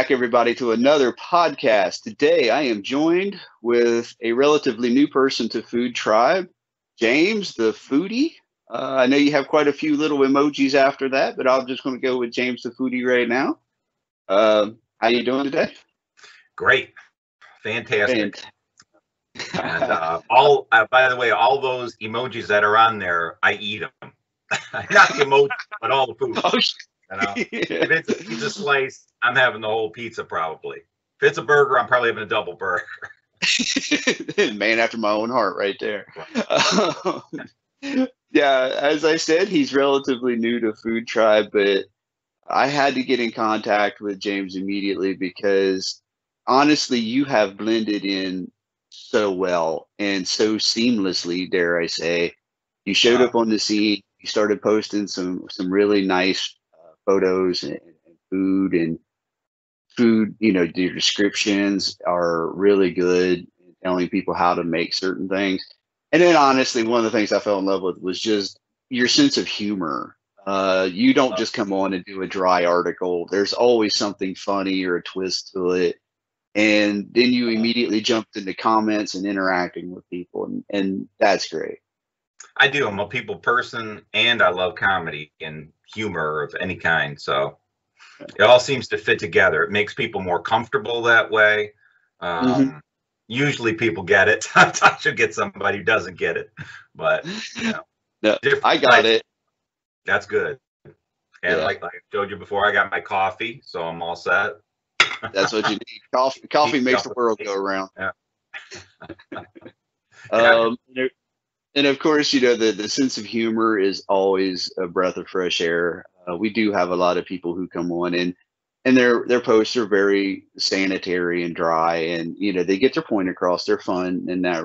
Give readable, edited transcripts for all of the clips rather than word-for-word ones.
back, everybody, to another podcast. Today, I am joined with a relatively new person to FoodTribe, James, the Foodie. I know you have quite a few little emojis after that, but I'm just going to go with James, the Foodie, right now. How you doing today? Great, fantastic. And by the way, all those emojis that are on there, I eat them. Not the emojis, but all the food. Oh, You know? If it's a pizza slice, I'm having the whole pizza probably. If it's a burger, I'm probably having a double burger. Man after my own heart right there. Yeah, as I said, he's relatively new to FoodTribe, but I had to get in contact with James immediately because honestly, you have blended in so well and so seamlessly, dare I say. You showed up on the scene, you started posting some really nice photos and food, your descriptions are really good, telling people how to make certain things. And then honestly, one of the things I fell in love with was just your sense of humor. You don't just come on and do a dry article. There's always something funny or a twist to it. And then you immediately jumped into comments and interacting with people. And that's great. I do. I'm a people person, and I love comedy and humor of any kind. So it all seems to fit together. It makes people more comfortable that way. Usually people get it. I should get somebody who doesn't get it, but no, I got it. That's good. And like I told you before, I got my coffee, so I'm all set. That's what you need. Coffee makes the world go around. Yeah. And of course, the sense of humor is always a breath of fresh air. We do have a lot of people who come on and their posts are very sanitary and dry, and they get their point across. They're fun in that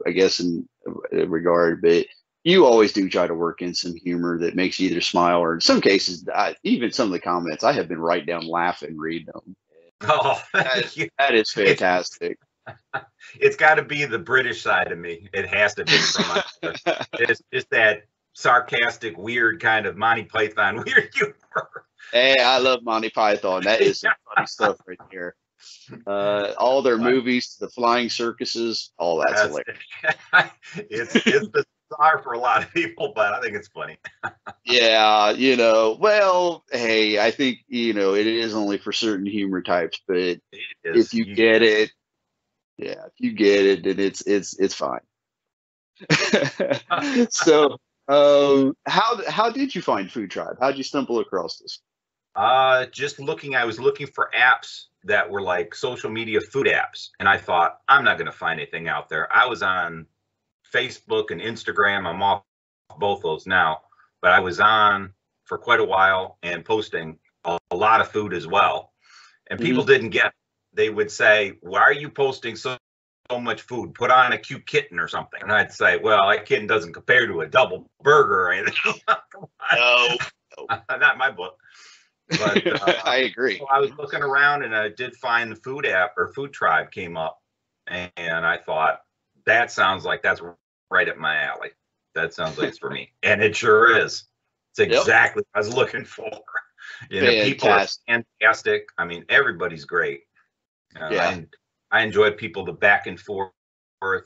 I guess in regard, but you always do try to work in some humor that makes you either smile or in some cases, even some of the comments I have been right down laughing reading them. Oh, that is fantastic. It's got to be the British side of me. It has to be from it's just that sarcastic, weird kind of Monty Python weird humor. Hey, I love Monty Python. That is some funny stuff right there. All their movies, the flying circuses, all that's hilarious. It's bizarre for a lot of people, but I think it's funny. Yeah, well, hey, I think it is only for certain humor types, but if you get it, if you get it, then it's fine. So, how did you find FoodTribe? How did you stumble across this? Just looking, I was looking for apps that were like social media food apps, and I thought I'm not going to find anything out there. I was on Facebook and Instagram. I'm off both those now, but I was on for quite a while and posting a lot of food as well. And people didn't get it. They would say, "Why are you posting so much food? Put on a cute kitten or something." And I'd say, "Well, that kitten doesn't compare to a double burger or anything." No, not my book. But I agree. So I was looking around and I did find the food app, or FoodTribe came up, and I thought that sounds like that's right up my alley. That sounds like it's for me, and it sure is. It's exactly what I was looking for. People are fantastic. I mean, everybody's great. I enjoy people, the back and forth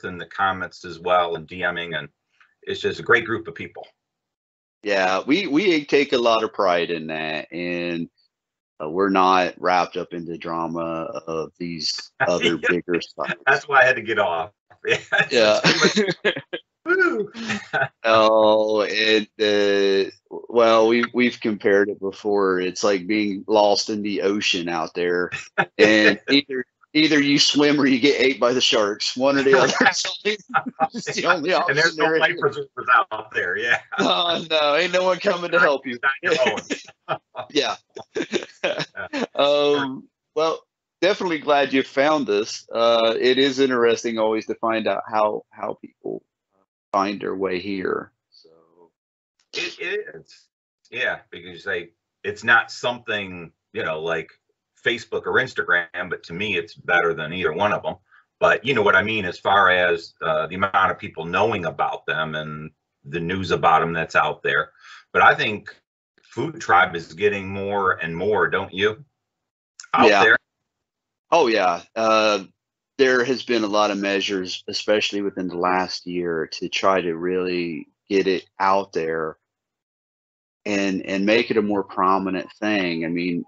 in the comments as well, and DMing, and it's just a great group of people. Yeah, we take a lot of pride in that, and we're not wrapped up in the drama of these other bigger stuff. That's why I had to get off. Yeah. Oh, well, we've compared it before. It's like being lost in the ocean out there, and either you swim or you get ate by the sharks. One or the other. It's the only option. And there's no life preservers out there. Yeah. Oh, no, ain't no one coming to help you. Yeah. Well, definitely glad you found this. It is interesting always to find out how people find their way here. So it is. Yeah, because it's not something, like Facebook or Instagram, but to me, it's better than either one of them. But you know what I mean, as far as the amount of people knowing about them and the news about them that's out there. But I think FoodTribe is getting more and more, don't you? Out there. Oh yeah. There has been a lot of measures, especially within the last year, to try to really get it out there and make it a more prominent thing. I mean,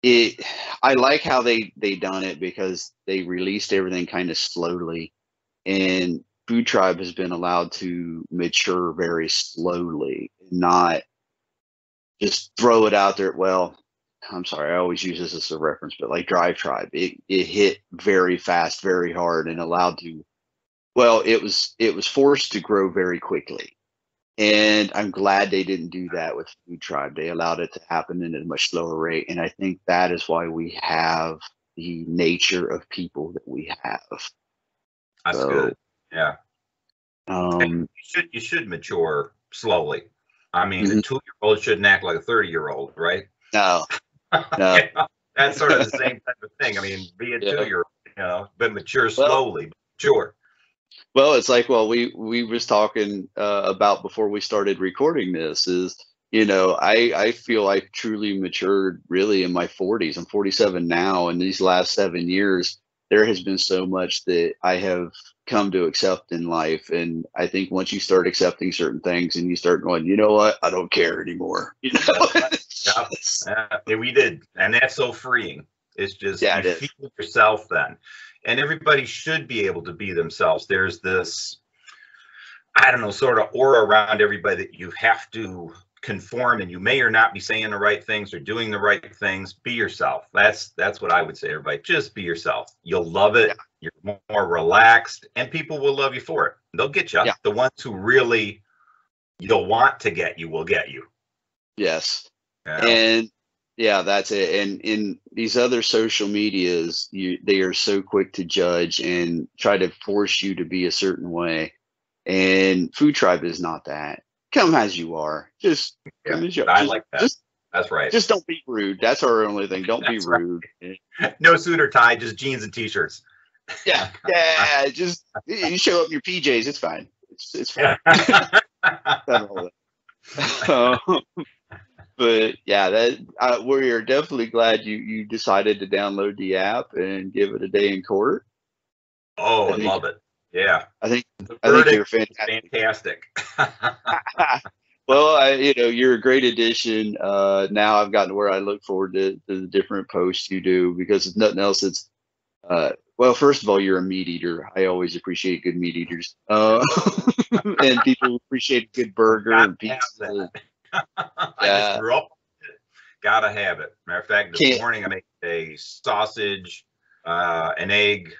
it I like how they done it because they released everything kind of slowly, and FoodTribe has been allowed to mature very slowly, not just throw it out there. Well, I'm sorry, I always use this as a reference, but like DriveTribe, it hit very fast, very hard, and allowed to. Well, it was forced to grow very quickly, and I'm glad they didn't do that with FoodTribe. They allowed it to happen in a much slower rate, and I think that is why we have the nature of people that we have. That's So, good. Yeah. um, You should mature slowly. I mean, a mhm. 2-year-old shouldn't act like a 30-year-old, right? No, no, Yeah, that's sort of the same type of thing. I mean, be a yeah. 2-year-old, but mature Well, slowly, but mature. Well, it's like, well, we was talking about before we started recording this is, I feel I've truly matured really in my 40s. I'm 47 now, and these last 7 years, there has been so much that I have come to accept in life. And I think once you start accepting certain things and you start going, you know what, I don't care anymore. That's right. Yeah, we did, and that's so freeing. It's just Yeah, you it is. feel yourself then, and everybody should be able to be themselves. There's this, I don't know, sort of aura around everybody that you have to conform, and you may or not be saying the right things or doing the right things. Be yourself. That's what I would say, everybody. Just be yourself. You'll love Yeah, it. You're more relaxed, and people will love you for it. They'll get you. yeah, The ones who really you'll want to get you will get you. yes. You know? And yeah, that's it. And in these other social medias, they are so quick to judge and try to force you to be a certain way. And FoodTribe is not that. Come as you are. Just Yeah, come as you are. I Just like that. just That's right. just don't be rude. That's our only thing. Don't be That's right. rude. No suit or tie, just jeans and t-shirts. Yeah, yeah. Just you show up in your PJs. It's fine. It's fine. But yeah, that we are definitely glad you decided to download the app and give it a day in court. Oh, I I think love it. Yeah. I think The I think you're verdict is fantastic. fantastic. Well, you're a great addition. Now I've gotten to where I look forward to the different posts you do because if nothing else, it's well, first of all, you're a meat eater. I always appreciate good meat eaters, and people appreciate a good burger Gotta and have pizza. that. I just Yeah, grew up with it. Gotta have it. Matter of fact, this can't. morning I made a sausage, an egg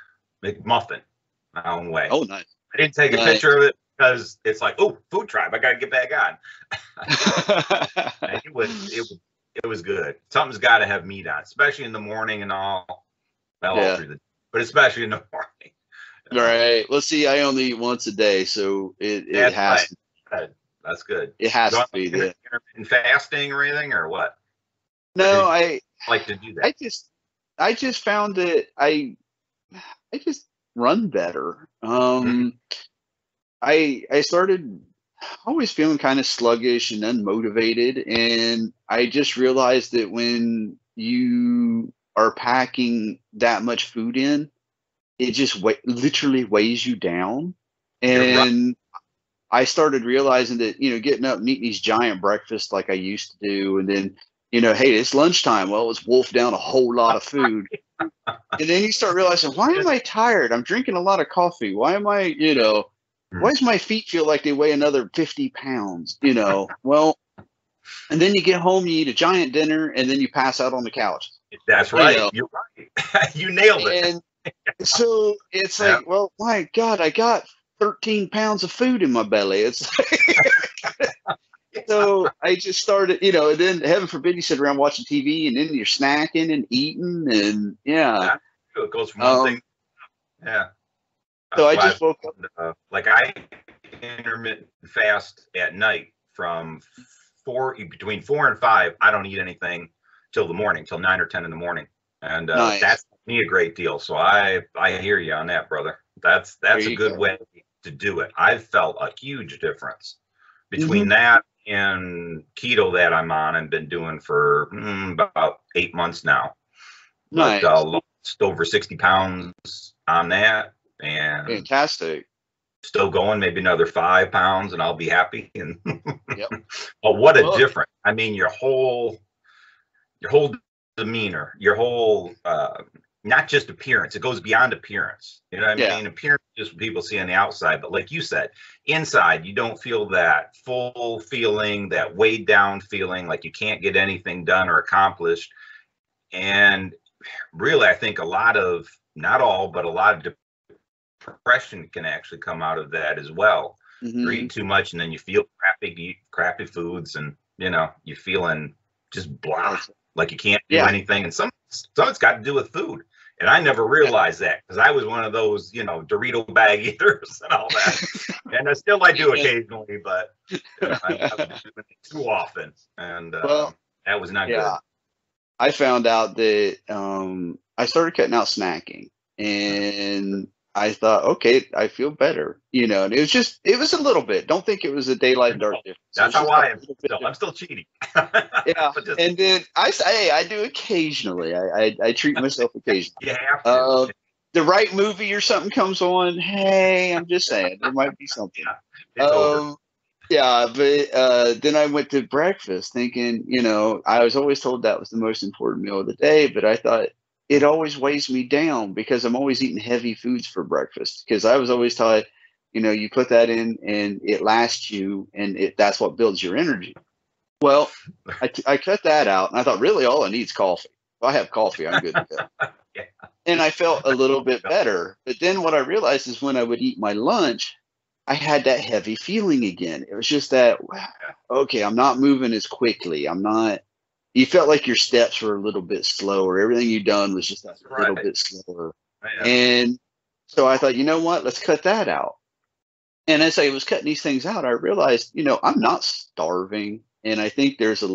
McMuffin my own way. Oh, nice, I didn't take a nice. picture of it because it's like, oh, FoodTribe, I gotta get back on. And it was good. Something's got to have meat on, especially in the morning and all. Well, all Yeah. through the, but especially in the morning. All right. Well, see, I only eat once a day, so it That's has right. to Good. That's good. it has You to want be like the. intermittent fasting or anything, or what? Or No, did you like to do that? I just found that I just run better. Mhm. I started always feeling kind of sluggish and unmotivated, and I just realized that when you are packing that much food in, it just literally weighs you down. You're right. And I started realizing that, getting up and eating these giant breakfasts like I used to do, and then, hey, it's lunchtime. Well, let's wolf down a whole lot of food. And then you start realizing, why am I tired? I'm drinking a lot of coffee. Why am I, why Mhm. does my feet feel like they weigh another 50 pounds? Well, and then you get home, you eat a giant dinner, and then you pass out on the couch, That's you right. know, You're right. You nailed it. and so it's Yeah. like, well, my God, I got 13 pounds of food in my belly. It's so I just started, and then heaven forbid you sit around watching TV and then you're snacking and eating and yeah. Yeah. It goes from one Um, thing. Yeah. so That's I why I just woke up. found, like I intermittent fast at night from between 4 and 5. I don't eat anything till the morning, till 9 or 10 in the morning, and Nice. that's me a great deal. So I hear you on that, brother. There That's a you good go. way to do it. I've felt a huge difference Hmm. between that and keto that I'm on and been doing for about 8 months now. But Nice. lost over 60 pounds on that, and Fantastic. still going, maybe another 5 pounds and I'll be happy. And Yep. but what a difference. I mean, your whole demeanor, your whole not just appearance, it goes beyond appearance. You know what I mean? Appearance is just what people see on the outside, but like you said, inside you don't feel that full feeling, that weighed down feeling like you can't get anything done or accomplished. And really, I think a lot of, not all, but a lot of depression can actually come out of that as well. You're eating too much, and then you feel crappy, you eat crappy foods, and you're feeling just blah, like you can't do anything. And some it's got to do with food. And I never realized that, because I was one of those, Dorito bag eaters and all that. And I do occasionally, but I haven't doing it too often. And that was not good. I found out that I started cutting out snacking, and I thought, okay, I feel better, and it was a little bit. Don't think it was a daylight and dark difference. That's how I am still. I'm still cheating. Yeah. And then I say, I do occasionally. I treat myself occasionally. You have to. The right movie or something comes on. Hey, I'm just saying, there might be something. But then I went to breakfast thinking, I was always told that was the most important meal of the day, but I thought, it always weighs me down because I'm always eating heavy foods for breakfast, because I was always taught, you put that in and it lasts you, and that's what builds your energy. Well, I cut that out, and I thought, really all I need is coffee. If I have coffee, I'm good to go. And I felt a little bit better. But then what I realized is when I would eat my lunch, I had that heavy feeling again. It was just that, okay, I'm not moving as quickly. You felt like your steps were a little bit slower. Everything you'd done was just a little bit slower. And so I thought, you know what, let's cut that out. And as I was cutting these things out, I realized, I'm not starving. And I think there's I'm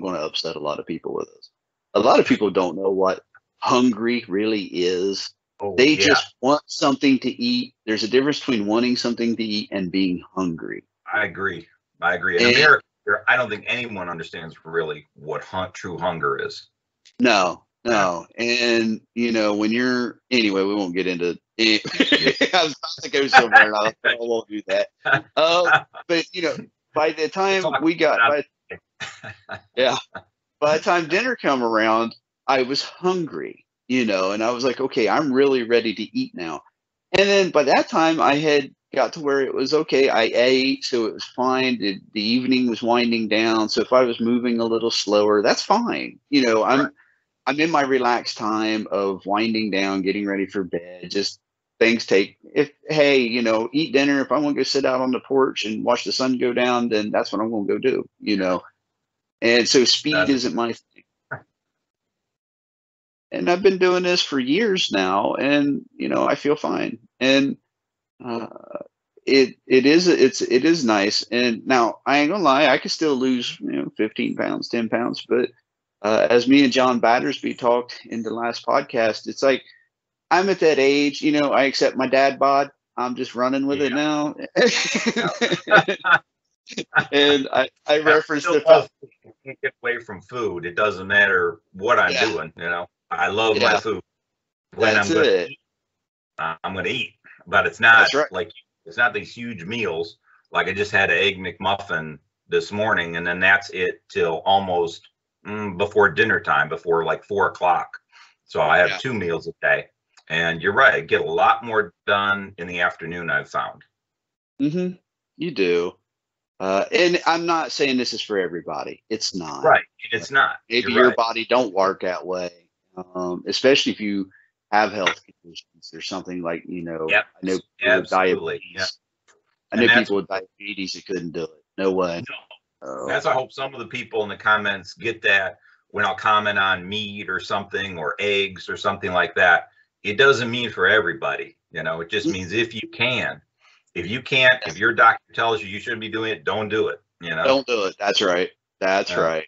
going to upset a lot of people with this. A lot of people don't know what hungry really is. They just want something to eat. There's a difference between wanting something to eat and being hungry. I agree. In America, I don't think anyone understands really what true hunger is. No. And, when anyway, we won't get into it. I was about to go somewhere, and I won't do that. But, by the time by the time dinner come around, I was hungry, and I was like, okay, I'm really ready to eat now. And then by that time I had got to where it was okay. I ate, so it was fine. The evening was winding down. So if I was moving a little slower, that's fine. I'm in my relaxed time of winding down, getting ready for bed. Just things eat dinner. If I want to go sit out on the porch and watch the sun go down, then that's what I'm going to go do, And so speed isn't my thing. And I've been doing this for years now, and I feel fine. And it is nice. And now I ain't gonna lie, I could still lose 15 pounds, 10 pounds, but as me and John Battersby talked in the last podcast, it's like I'm at that age, I accept my dad bod. I'm just running with it now. And I referenced the fact you can't get away from food. It doesn't matter what I'm doing, I love my food. When I'm going to eat, but it's not it's not these huge meals. Like I just had an egg McMuffin this morning, and then that's it till almost before dinner time, before like 4 o'clock. So I have 2 meals a day, and you're right. I get a lot more done in the afternoon, I've found. You do. And I'm not saying this is for everybody. It's not. Right. It's not. Maybe your body don't work that way. Especially if you have health conditions or something like, I know people with diabetes. I know people with diabetes that couldn't do it. No way. No. That's, I hope some of the people in the comments get that when I'll comment on meat or something, or eggs or something like that. It doesn't mean for everybody. It just means if you can. If you can't, if your doctor tells you shouldn't be doing it, don't do it. Don't do it. That's right. Right.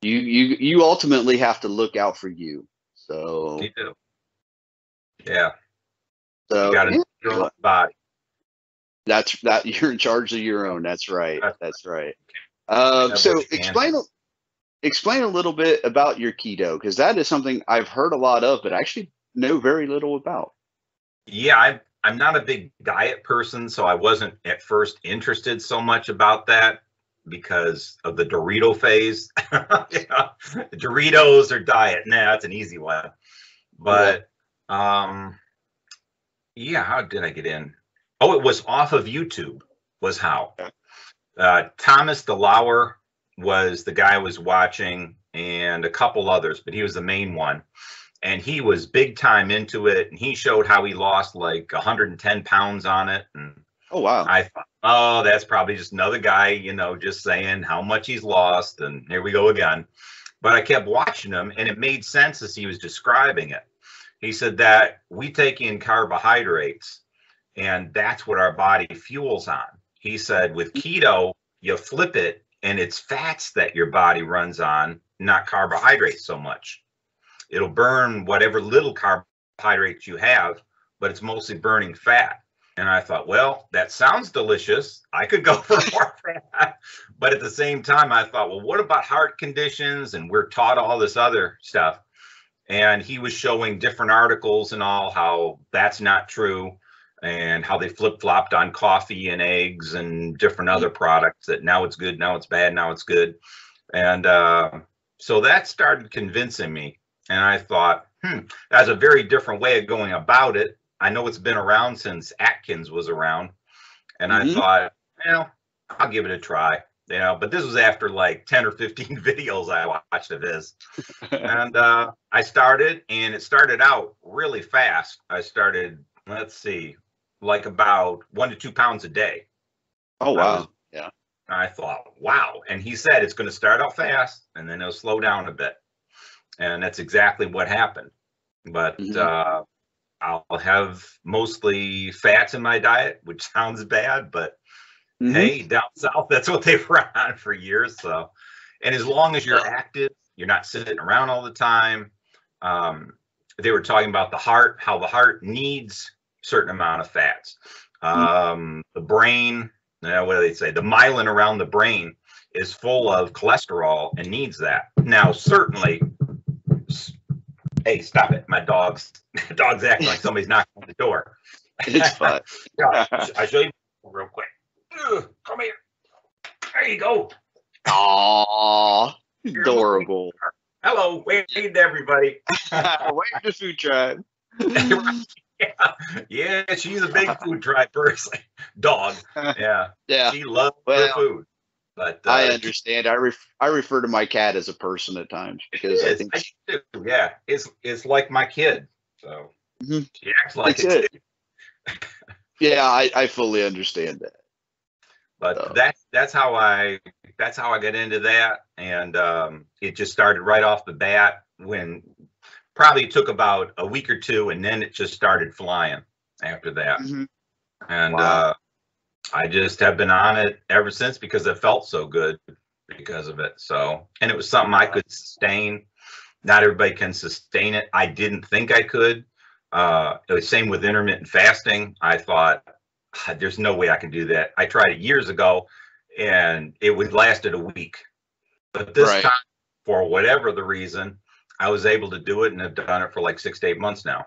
You ultimately have to look out for you. So you do. Yeah. So you got to your own body. You're in charge of your own. That's right. That's right. So explain a little bit about your keto, because that is something I've heard a lot of, but actually know very little about. Yeah, I'm not a big diet person, so I wasn't at first interested so much about that because of the Dorito phase. Yeah, Doritos or diet. Nah, that's an easy one. Yeah. But yeah, how did I get in? Oh, it was off of YouTube, was how. Thomas DeLauer was the guy I was watching, and a couple others, but he was the main one. And he was big time into it. And he showed how he lost like 110 pounds on it. And Oh, wow. I thought, oh, that's probably just another guy, you know, just saying how much he's lost. And here we go again. But I kept watching him, and it made sense as he was describing it. He said that we take in carbohydrates, and that's what our body fuels on. He said with keto, you flip it, and it's fats that your body runs on, not carbohydrates so much. It'll burn whatever little carbohydrates you have, but it's mostly burning fat. And I thought, well, that sounds delicious. I could go for more fat. But at the same time, I thought, well, what about heart conditions? And we're taught all this other stuff. And he was showing different articles and all how that's not true, and how they flip-flopped on coffee and eggs and different other products, that now it's good, now it's bad, now it's good. And so that started convincing me. And I thought, that's a very different way of going about it. I know it's been around since Atkins was around. And I thought, well, I'll give it a try. You know, but this was after like 10 or 15 videos I watched of his. And I started, and it started out really fast. I started, let's see, like about 1 to 2 pounds a day. Oh, wow. Yeah. I thought, wow. And he said it's going to start out fast, and then it'll slow down a bit. And that's exactly what happened. But I'll have mostly fats in my diet, which sounds bad, but hey, down south, that's what they've run on for years. So, and as long as you're active, you're not sitting around all the time. They were talking about the heart, how the heart needs a certain amount of fats. The brain, what do they say? The myelin around the brain is full of cholesterol and needs that. Now, certainly, hey, stop it. My dog's acting like somebody's knocking on the door. It's fine. I'll show you real quick. Come here. There you go. Aww, adorable. Hello, wave to everybody. Wave to FoodTribe. Yeah, she's a big FoodTribe person. Dog. Yeah. She loves her food. But I understand. I refer to my cat as a person at times, because I think yeah, it's like my kid. So she acts like it. Yeah, I fully understand that. But that's how I got into that, and it just started right off the bat. When probably took about a week or two, and then it just started flying after that. And I just have been on it ever since, because it felt so good because of it. So, and it was something I could sustain. Not everybody can sustain it. I didn't think I could. It was same with intermittent fasting. I thought, there's no way I can do that. I tried it years ago, and it would lasted a week. But this time, for whatever the reason, I was able to do it, and have done it for like 6 to 8 months now.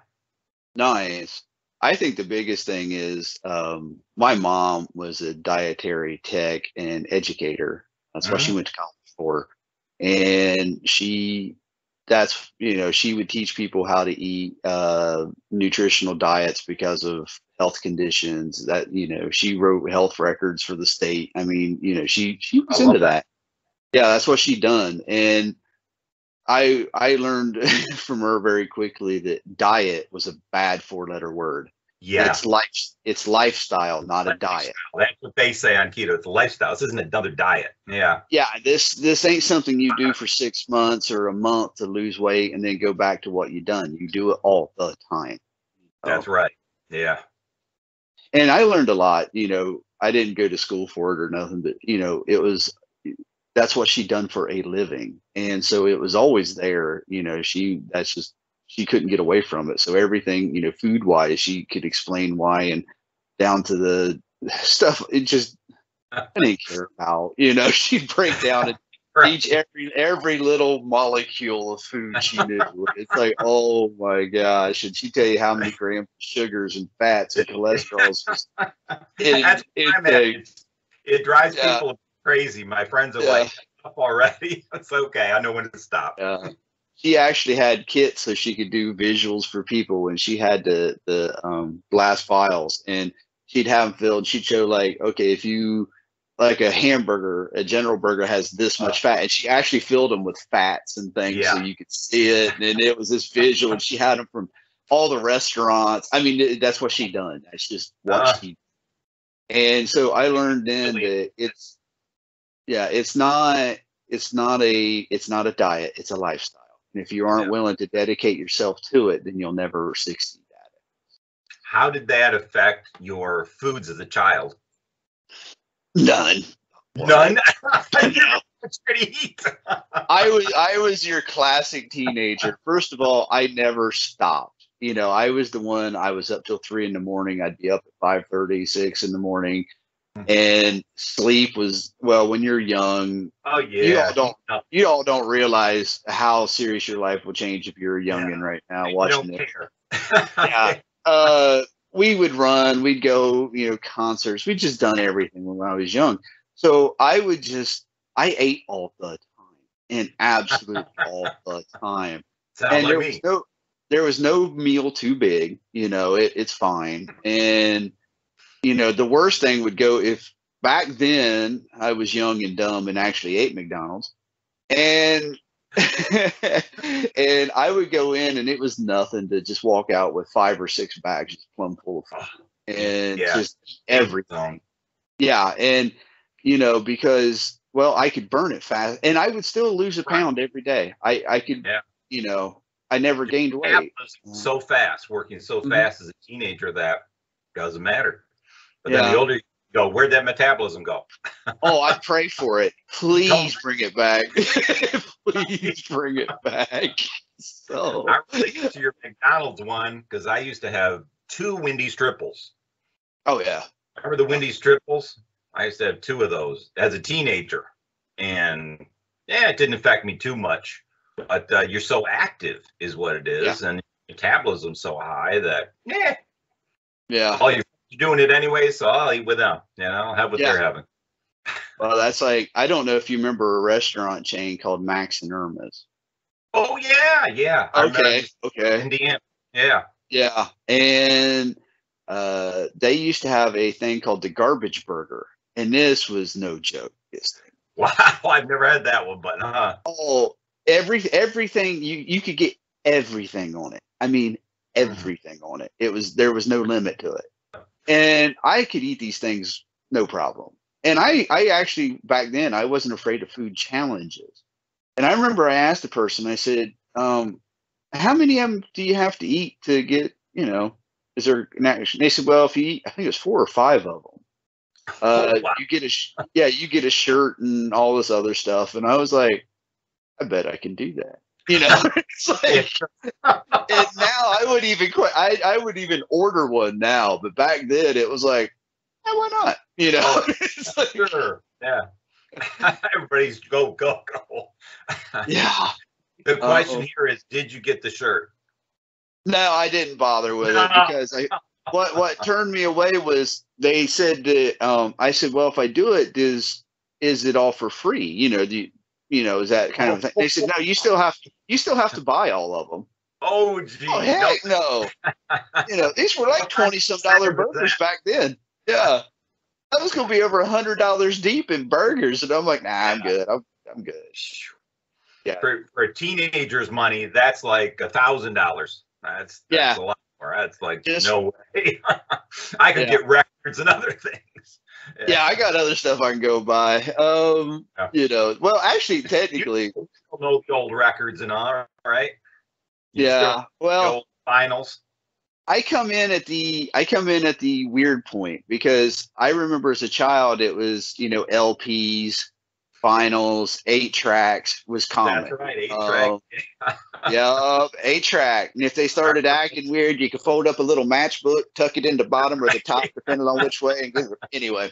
Nice. I think the biggest thing is my mom was a dietary tech and educator. That's what she went to college for. And she would teach people how to eat nutritional diets because of health conditions that, she wrote health records for the state. I mean, she was into that. Yeah, that's what she done. And I learned from her very quickly that diet was a bad 4-letter word. Yeah, it's lifestyle, not a diet. That's what they say on keto. It's a lifestyle. This isn't another diet. Yeah. Yeah. This ain't something you do for 6 months or a month to lose weight and then go back to what you've done. You do it all the time. That's right. Yeah. And I learned a lot. I didn't go to school for it or nothing, but that's what she done for a living, and so it was always there. She couldn't get away from it. So everything, food wise, she could explain why, and down to the stuff I didn't care about. She'd break down each every little molecule of food she knew. It's like, oh my gosh! And she tell you how many grams of sugars and fats and cholesterols. That's what I'm at. It drives people crazy. My friends are like, up already. It's okay. I know when to stop. She actually had kits so she could do visuals for people when she had the glass vials, and she'd have them filled. She'd show like, okay, if you like a hamburger, a General Burger has this much fat, and she actually filled them with fats and things so you could see it, and it was this visual, and she had them from all the restaurants. I mean, that's what she done. That's just what she. And so I learned then that it's not a diet, it's a lifestyle. And if you aren't willing to dedicate yourself to it, then you'll never succeed at it. How did that affect your foods as a child? None. None? I was your classic teenager. First of all, I never stopped. I was the one, I was up till 3 a.m. I'd be up at 5:30, 6 a.m. And sleep was, well, when you're young, you all don't realize how serious your life will change if you're a youngin' right now watching it. We would run, we'd go, concerts. We'd just done everything when I was young. So I ate all the time, and absolutely all the time. And there was no meal too big, it's fine. And the worst thing would go if back then I was young and dumb and actually ate McDonald's, and and I would go in and it was nothing to just walk out with 5 or 6 bags just plumb full of food and just everything. Yeah. And, because, well, I could burn it fast and I would still lose a pound every day. I could, I never gained weight. So fast, working so fast as a teenager that doesn't matter. But then the older you go, where'd that metabolism go? Oh, I pray for it. Please bring it back. Please bring it back. So I relate to your McDonald's one because I used to have 2 Wendy's triples. Oh yeah. Remember the Wendy's triples? I used to have 2 of those as a teenager. And it didn't affect me too much. But you're so active is what it is. And metabolism's so high that all you're doing it anyway, so I'll eat with them. I'll have what they're having. Well, that's like, I don't know if you remember a restaurant chain called Max and Irma's. Oh yeah. Okay. Indiana. Yeah. And they used to have a thing called the garbage burger, and this was no joke. Wow, I've never had that one, but oh, everything you could get everything on it. I mean, everything on it. There was no limit to it. And I could eat these things no problem. And I actually, back then, I wasn't afraid of food challenges. And I remember I asked the person, I said, how many of them do you have to eat to get, is there an action? They said, well, if you eat, I think it was 4 or 5 of them. Wow. You get a shirt and all this other stuff. And I was like, I bet I can do that. It's like, and now I would even order one now, but back then it was like, why not? It's like, sure, yeah. Everybody's go. Yeah. The question here is, did you get the shirt? No, I didn't bother with it because what turned me away was they said that I said, well, if I do it, is it all for free? Is that kind of thing? They said, no, you still have to buy all of them. Oh, geez. Oh, heck no. These were like $20-some burgers back then. Yeah. I was going to be over $100 deep in burgers. And I'm like, nah, I'm good. I'm good. Yeah. For teenagers' money, that's like $1,000. That's a lot more. That's like, no way. I could get records and other things. Yeah, I got other stuff I can go buy. Well, actually, technically, you still know the old records and all, right? Well, finals. I come in at the weird point because I remember as a child it was LPs, vinyls, 8-tracks was common. That's right, 8-track. Yeah, 8-track. And if they started acting weird, you could fold up a little matchbook, tuck it in the bottom or the top, depending on which way. Anyway,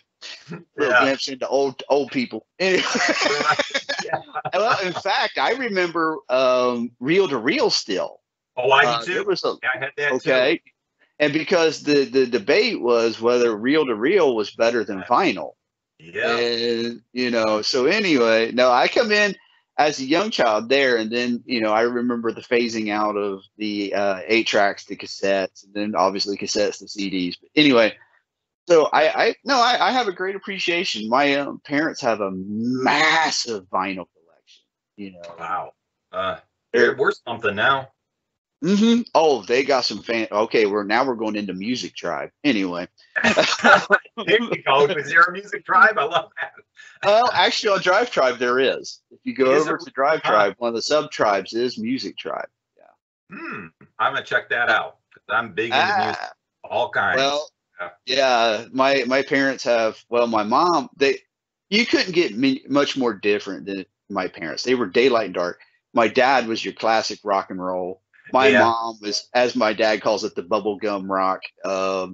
little glimpse into old people. Anyway. Well, in fact, I remember reel to reel still. Oh, I do too. There was a, I had that okay. too. And because the debate was whether reel to reel was better than vinyl. Yeah. And, so anyway, no, I come in as a young child there. And then, I remember the phasing out of the 8-tracks to cassettes, and then obviously cassettes to CDs. But anyway, so I have a great appreciation. My parents have a massive vinyl collection, Wow. They're- We're something now. Mm-hmm. Oh, they got some fan. Okay, we're going into FoodTribe. Anyway, There you go. Is there a music tribe? I love that. well, actually, on DriveTribe there is. If you go Is over there? to DriveTribe, one of the sub tribes is FoodTribe. Yeah. I'm gonna check that out because I'm big into music, all kinds. Well, yeah. My parents have. Well, my mom. You couldn't get much more different than my parents. They were daylight and dark. My dad was your classic rock and roll. My mom was, as my dad calls it, the bubblegum rock.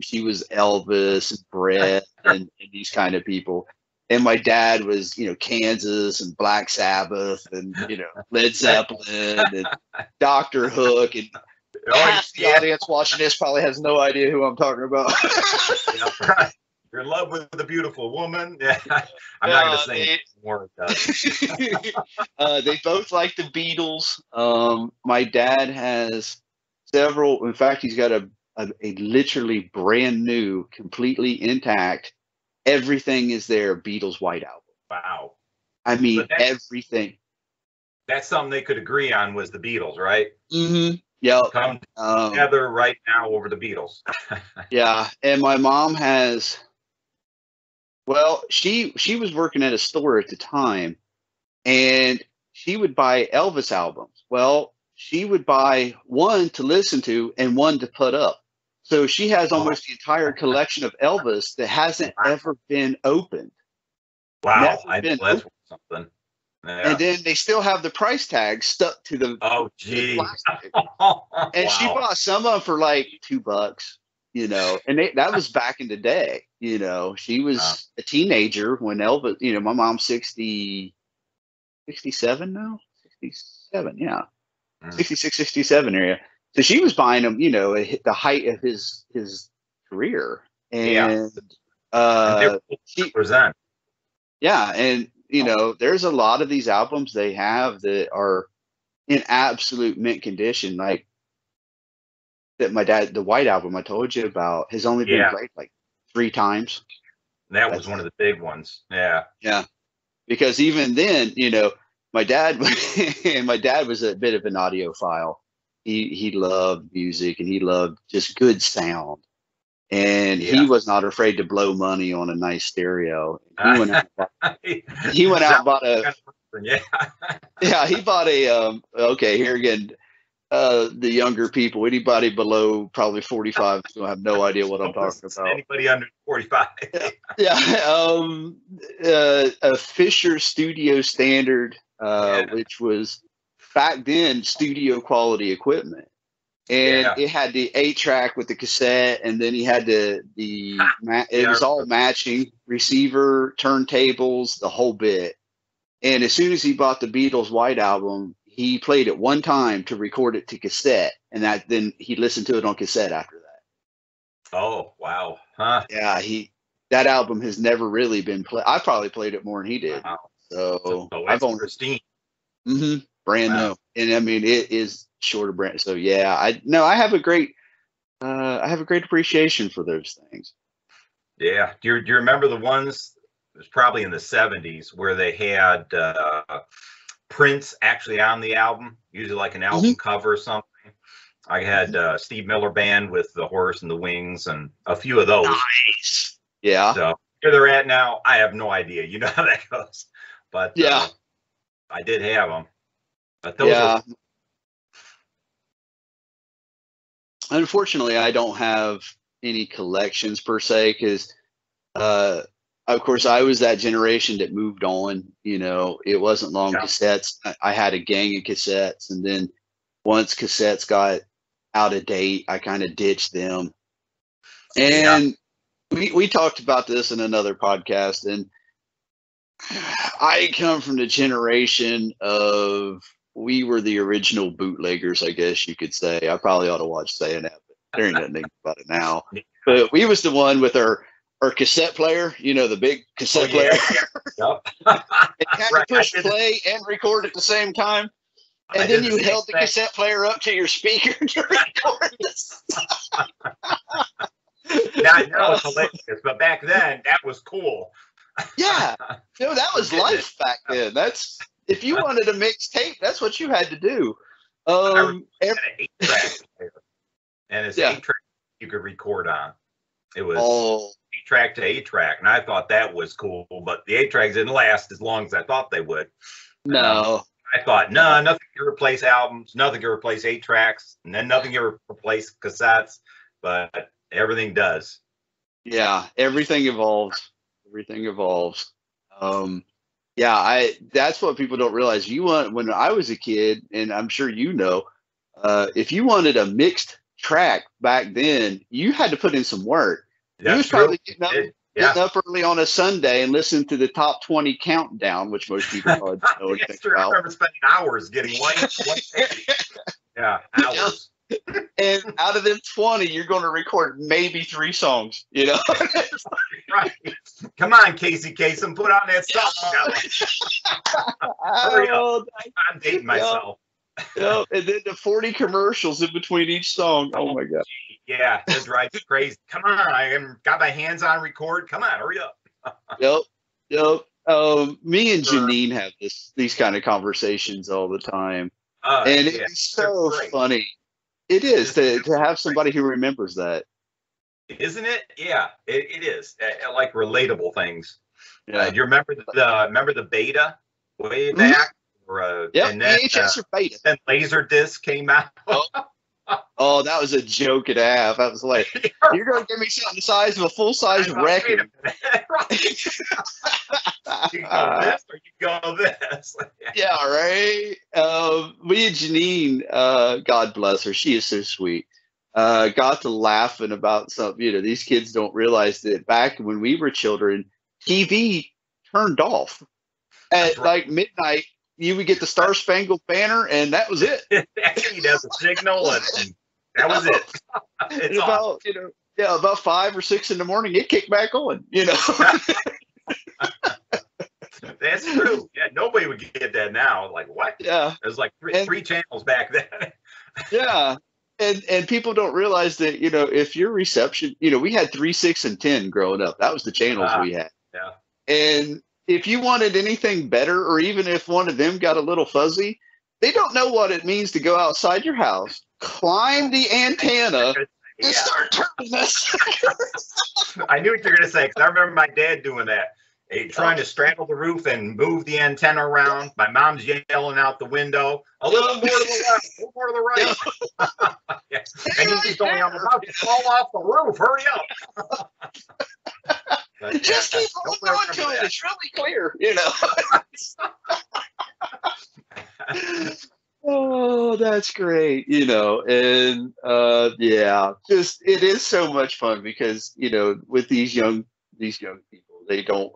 She was Elvis and Brett and these kind of people. And my dad was, Kansas and Black Sabbath and, Led Zeppelin and Dr. Hook. And half the audience watching this probably has no idea who I'm talking about. Right. You're in love with a beautiful woman. Yeah. I'm not going to say more. They both like the Beatles. My dad has several. In fact, he's got a literally brand new, completely intact. Everything is there. Beatles White Album. Wow. I mean, everything. That's something they could agree on was the Beatles, right? Mm-hmm. Yeah. Come together right now over the Beatles. Yeah. And my mom has. Well, she was working at a store at the time, and she would buy Elvis albums. Well, she would buy one to listen to and one to put up. So she has almost the entire collection of Elvis that hasn't ever been opened. Wow, I know that's something. Yeah. And then they still have the price tag stuck to the plastic. And she bought some of them for like $2. And that was back in the day. She was a teenager when Elvis. My mom's 67 now. 67, yeah, 66, 67 area. So she was buying them. At the height of his career, and present. Yeah, and there's a lot of these albums they have that are in absolute mint condition, like. That my dad, the White Album I told you about, has only been played like 3 times. That was one of the big ones. Yeah. Yeah. Because even then, my dad was a bit of an audiophile. He loved music and he loved just good sound. And he was not afraid to blow money on a nice stereo. He went out and bought a he bought a okay, here again. The younger people, anybody below probably 45 is gonna have no idea what I'm talking about. Anybody under 45. A Fisher Studio Standard, which was back then studio quality equipment, and it had the 8-track with the cassette, and then he had it was all matching receiver, turntables, the whole bit. And as soon as he bought the Beatles White Album, he played it one time to record it to cassette, and then he listened to it on cassette after that. Oh, wow. Huh. Yeah, that album has never really been played. I probably played it more than he did. Wow. So I've only pristine. Brand new. And I mean it is short of brand. So yeah, I have a great appreciation for those things. Yeah. Do you remember the ones, it was probably in the 70s, where they had Prince actually on the album, usually like an album cover or something. I had Steve Miller Band with the Horse and the Wings and a few of those. Nice. Yeah. So where they're at now, I have no idea. You know how that goes. But I did have them. But those were... Unfortunately, I don't have any collections per se because of course, I was that generation that moved on. It wasn't long cassettes. I had a gang of cassettes, and then once cassettes got out of date, I kind of ditched them. And we talked about this in another podcast, and I come from the generation of, we were the original bootleggers, I guess you could say. I probably ought to watch saying that, but there ain't nothing about it now. But we was the one with our cassette player, the big cassette player. Yep. It had to push play and record at the same time. And then you held the cassette player up to your speaker to record this. Now I know it's hilarious, but back then that was cool. Yeah, that was life back then. That's, if you wanted a mixtape, that's what you had to do. An 8-track player, and it's 8-track you could record on. It was 8-track to 8-track, and I thought that was cool. But the 8-tracks didn't last as long as I thought they would. No. I thought, no, nothing can replace albums, nothing can replace 8-tracks, and then nothing can replace cassettes, but everything does. Yeah, everything evolves. Everything evolves. That's what people don't realize. When I was a kid, and I'm sure if you wanted a mixed track back then, you had to put in some work. That's you was probably getting up early on a Sunday and listening to the top 20 countdown, which most people probably don't know anything about. I remember spending hours getting one hours. And out of them 20, you're going to record maybe 3 songs, Right. Come on, Casey Kasem, put on that song. Hurry up. I'm dating myself. And then the 40 commercials in between each song. Oh my God. Yeah, that drives you crazy. Come on, I got my hands on record. Come on, hurry up. Yep. Me and Janine have these kind of conversations all the time. And it's so funny. It is to have somebody who remembers that. Isn't it? Yeah, it is. I like relatable things. Yeah. Do you remember the beta way back? And then, VHS or beta. Then Laserdisc came out. Oh, that was a joke and a half. I was like, you're going to give me something the size of a full-size record. You go this or you go this. Yeah, right. Me and Janine, God bless her, she is so sweet, got to laughing about something. These kids don't realize that back when we were children, TV turned off at like midnight. You would get the Star Spangled Banner, and that was it. He does a signal, and that was it. It's about 5 or 6 in the morning, it kicked back on. That's true. Yeah, nobody would get that now. Like, what? Yeah, there's like three channels back then. Yeah, and people don't realize that if your reception, we had 3, 6, and 10 growing up. That was the channels we had. Yeah, and if you wanted anything better, or even if one of them got a little fuzzy, they don't know what it means to go outside your house, climb the antenna, and start turning this. I knew what you were going to say, because I remember my dad doing that. Trying to straddle the roof and move the antenna around. My mom's yelling out the window, a little more to the left, a little more to the right. Yeah. And he's going, I'm about to fall off the roof. Hurry up. But, just keep holding on to it. It's really clear, Oh, that's great, and just it is so much fun because with these young people, they don't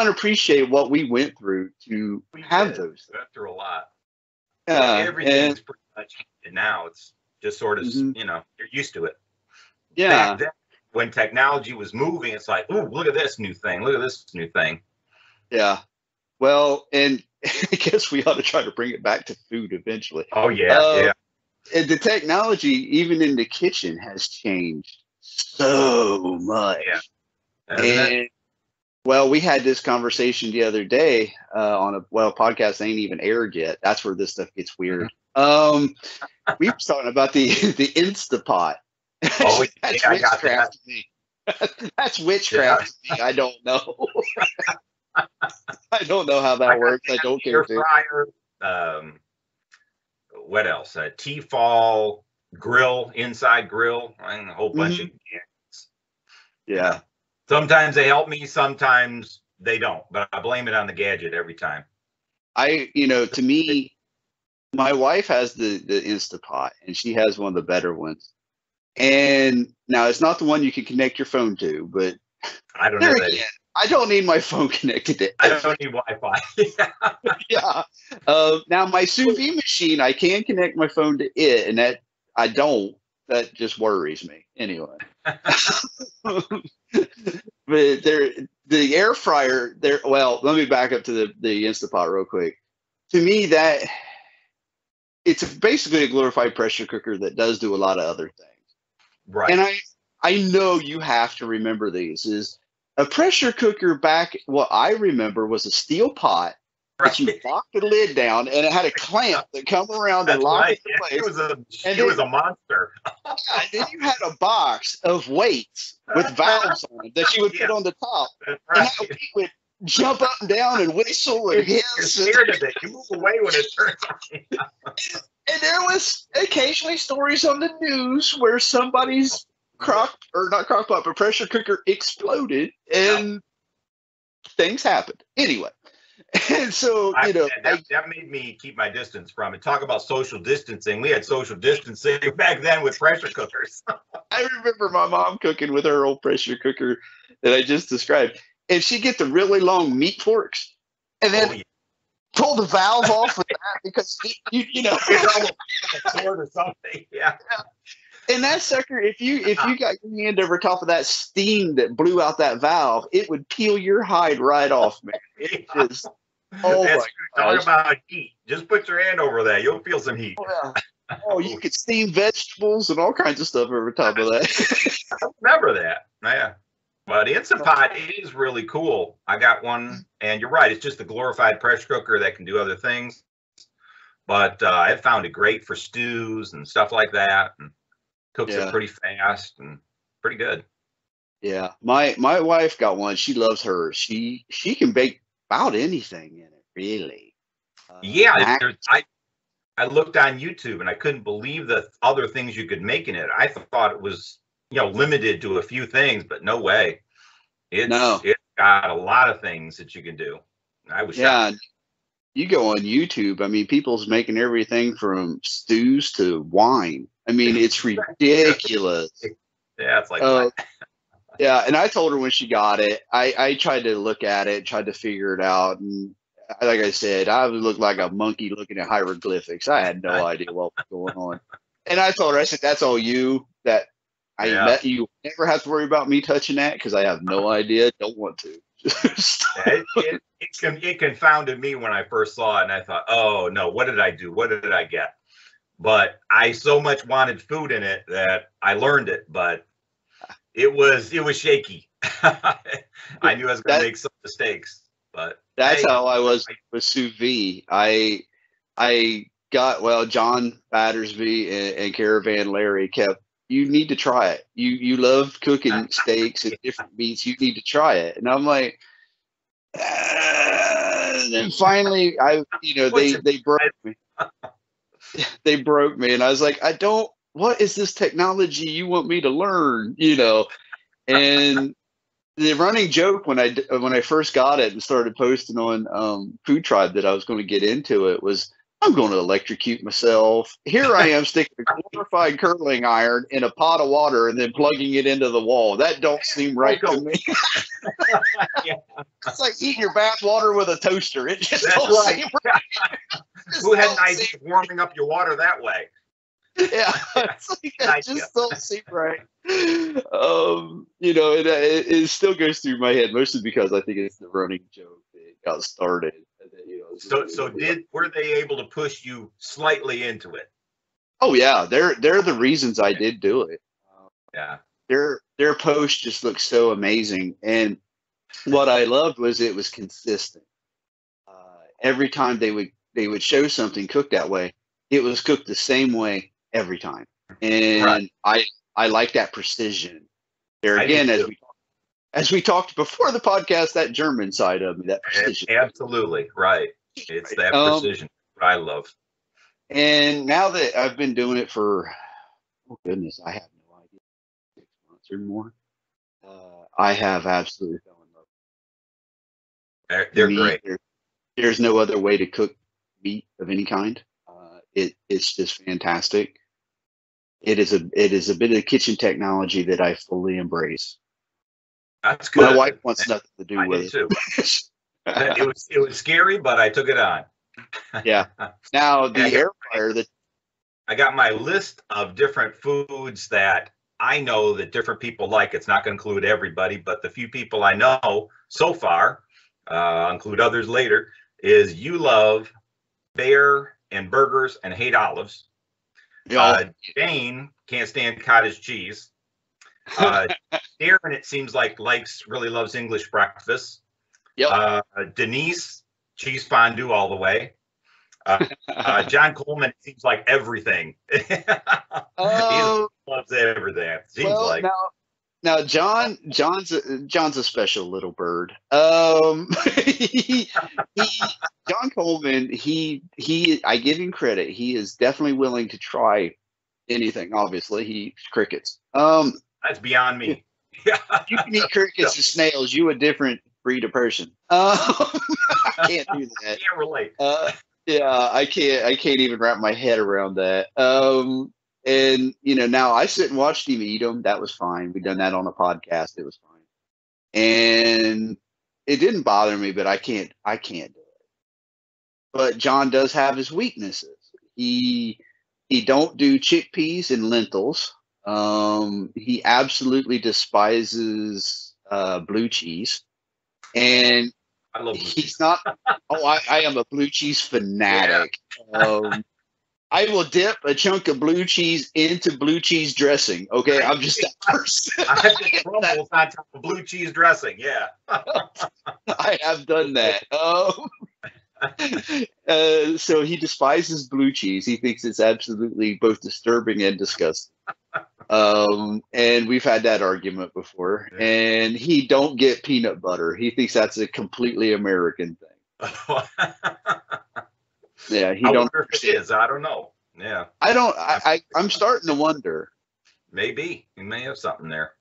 appreciate what we went through to have those. We went through a lot. Everything's pretty much now. It's just sort of you're used to it. Yeah. Back then, when technology was moving, it's like, ooh, look at this new thing. Look at this new thing. Yeah. Well, and I guess we ought to try to bring it back to food eventually. Oh, yeah. And the technology, even in the kitchen, has changed so much. Yeah. Well, we had this conversation the other day on a podcast ain't even aired yet. That's where this stuff gets weird. We were talking about the Instapot. Oh, That's witchcraft to me. That's witchcraft to me. I don't know. I don't know how that works. I don't care. Fryer. What else? T-fall grill, inside grill. A whole bunch of gadgets. Yeah. Sometimes they help me. Sometimes they don't. But I blame it on the gadget every time. To me, my wife has the Instapot, and she has one of the better ones. And now it's not the one you can connect your phone to, but I don't know that. I don't need my phone connected to I everything. don't need Wi-Fi. Yeah. Now my sous vide machine, I can connect my phone to it, and that I don't. That just worries me. Anyway. But the air fryer there. Well, let me back up to the Instapot real quick. To me, that it's basically a glorified pressure cooker that does do a lot of other things. Right. And I know you have to remember these. Is a pressure cooker back? What I remember was a steel pot that you Right. lock the lid down, and it had a clamp that come around and That's lock right. it in place. It was a monster. Yeah, and then you had a box of weights with valves on them that you would put on the top, That's and right. that weight would jump up and down and whistle and You're hiss. scared of it. You move away when it turns on. And there was occasionally stories on the news where somebody's not crock pot, but pressure cooker exploded and things happened. Anyway, and so, that made me keep my distance from it. Talk about social distancing. We had social distancing back then with pressure cookers. I remember my mom cooking with her old pressure cooker that I just described, and she'd get the really long meat forks and then pull the valve off with that because you know it's almost a sword or something. Yeah. And that sucker, if you got your hand over top of that steam that blew out that valve, it would peel your hide right off, man. It just my gosh. Talk about heat. Just put your hand over that. You'll feel some heat. Oh, yeah. You could steam vegetables and all kinds of stuff over top of that. I remember that. Yeah. But the Instant Pot is really cool. I got one, and you're right. It's just a glorified pressure cooker that can do other things. But I found it great for stews and stuff like that, and cooks it pretty fast and pretty good. Yeah, my wife got one. She loves hers. She can bake about anything in it, really. I looked on YouTube and I couldn't believe the other things you could make in it. I thought it was limited to a few things, but no way. It's got a lot of things that you can do. I was shocked. You go on YouTube. I mean, people's making everything from stews to wine. I mean, it's ridiculous. Yeah, it's like yeah. And I told her when she got it, I tried to look at it, tried to figure it out, and like I said, I would look like a monkey looking at hieroglyphics. I had no idea what was going on. And I told her, I said, "That's all you. That I met you. Never have to worry about me touching that because I have no idea. Don't want to." It confounded me when I first saw it, and I thought, "Oh no, what did I do? What did I get?" But I so much wanted food in it that I learned it. But it was shaky. I knew I was going to make some mistakes, but that's how I was with sous vide. I got John Battersby and Caravan Larry kept. You need to try it. You love cooking steaks and different meats. You need to try it. And I'm like, and then finally, they broke me. They broke me, and I was like, what is this technology you want me to learn? And the running joke when I first got it and started posting on FoodTribe that I was going to get into it was, I'm going to electrocute myself. Here I am sticking a glorified curling iron in a pot of water and then plugging it into the wall. That don't seem right to me. It's like eating your bath water with a toaster. It just don't seem right. Who had an idea of warming up your water that way? Yeah, it's like, it just don't seem right. It still goes through my head, mostly because I think it's the running joke that got started. Were they able to push you slightly into it? Oh yeah, they're the reasons I did do it. Their post just looked so amazing, and what I loved was it was consistent. Every time they would show something cooked that way, it was cooked the same way every time, and I like that precision. There again, as we talked before the podcast, that German side of me, that precision. Absolutely right. It's that precision I love. And now that I've been doing it for, oh goodness, I have no idea, 6 months or more. I have absolutely fell in love. They're great. There's no other way to cook meat of any kind. It's just fantastic. It is a bit of kitchen technology that I fully embrace. That's good. My wife wants nothing to do I with did it. too. It was scary, but I took it on. Yeah. Now the Yeah, air fryer that I got my list of different foods that I know that different people like. It's not going to include everybody, but the few people I know so far, I'll include others later, is you love bear and burgers and hate olives. you know, Jane can't stand cottage cheese. Darren, it seems like really loves English breakfast. yep. Denise, cheese fondue all the way. John Coleman seems like everything. He loves everything. It seems Well, like. now John's a special little bird. John Coleman, he I give him credit. He is definitely willing to try anything. Obviously, he crickets. That's beyond me. You can eat crickets and snails. You a different breed of person. I can't do that. Can't relate. Yeah, I can't even wrap my head around that. And now I sit and watched him eat them. That was fine. We done that on a podcast. It was fine, and it didn't bother me. But I can't do it. But John does have his weaknesses. He don't do chickpeas and lentils. He absolutely despises blue cheese, and I love he's not. Oh, I am a blue cheese fanatic. Yeah. I will dip a chunk of blue cheese into blue cheese dressing. Okay, I'm just that person. I have the crumbles on top of blue cheese dressing. Yeah, I have done that. So he despises blue cheese. He thinks it's absolutely both disturbing and disgusting. And we've had that argument before. And he don't get peanut butter. He thinks that's a completely American thing. Yeah, he I don't. wonder if it is. I don't know. Yeah, I don't. I'm starting to wonder. Maybe he may have something there.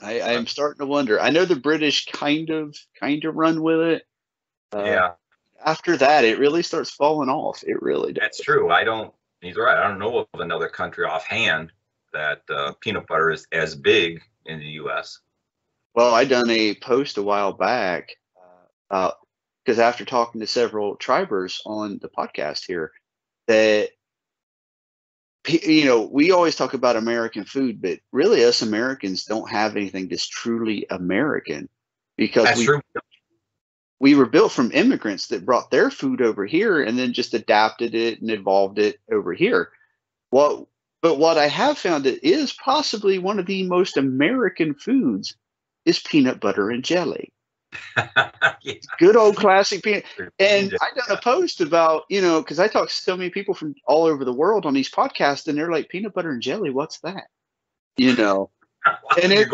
I'm starting to wonder. I know the British kind of run with it. Yeah. After that, it really starts falling off. It really does. That's true. He's right. I don't know of another country offhand that peanut butter is as big in the U.S. Well, I done a post a while back because after talking to several tribers on the podcast here, that we always talk about American food, but really us Americans don't have anything that's truly American because That's true. We were built from immigrants that brought their food over here and then just adapted it and evolved it over here. But what I have found that is possibly one of the most American foods is peanut butter and jelly. Yeah. Good old classic peanut. And I done a post about, because I talk to so many people from all over the world on these podcasts, and they're like, peanut butter and jelly, what's that? And it,